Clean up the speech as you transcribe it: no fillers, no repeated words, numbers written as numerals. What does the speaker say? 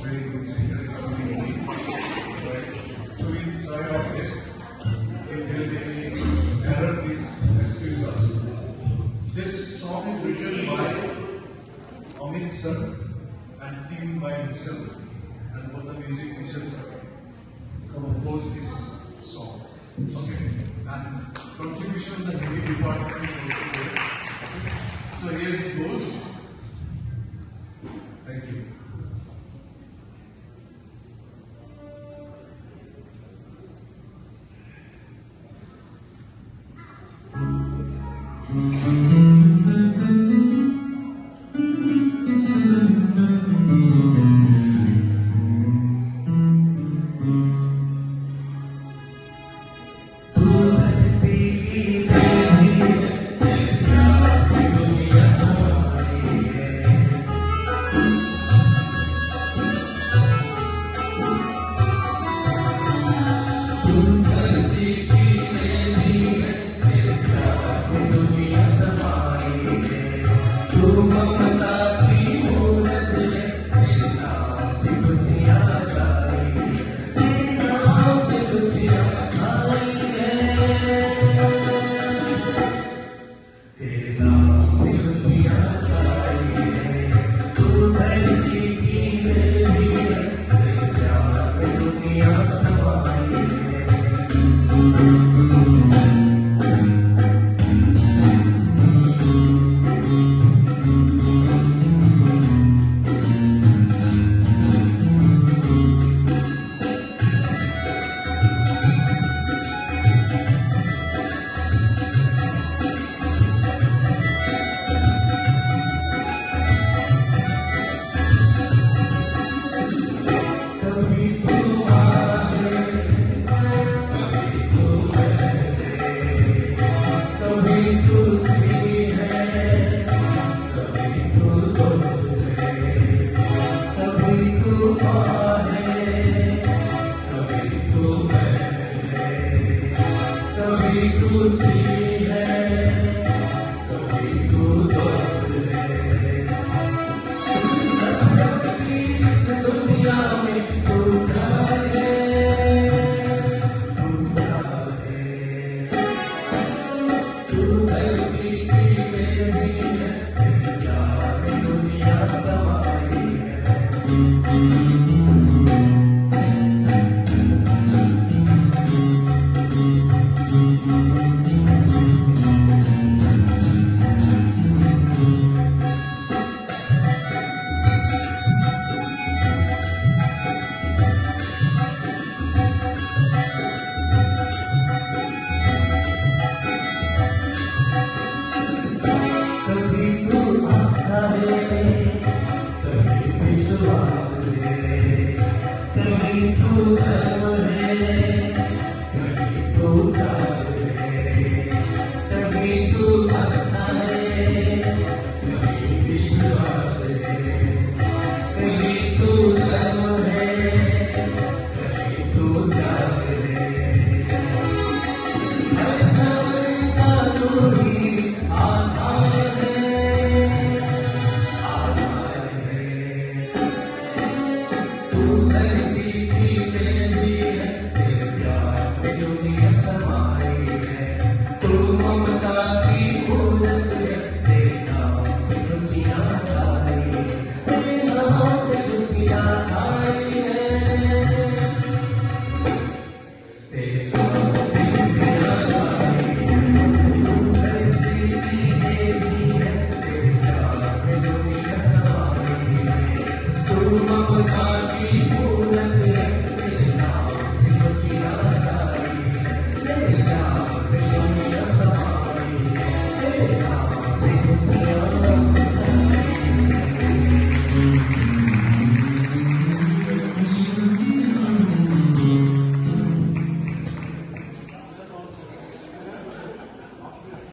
very good singer, right? So we try our best. If there may be any error, please excuse us. This song is written by Amit sir and tuned by himself, and both the music teachers composed this song. Okay, and contribution the heavy department is also there. Okay. So here it goes. Thank you. कभी तू हंसता है, कभी विश्वास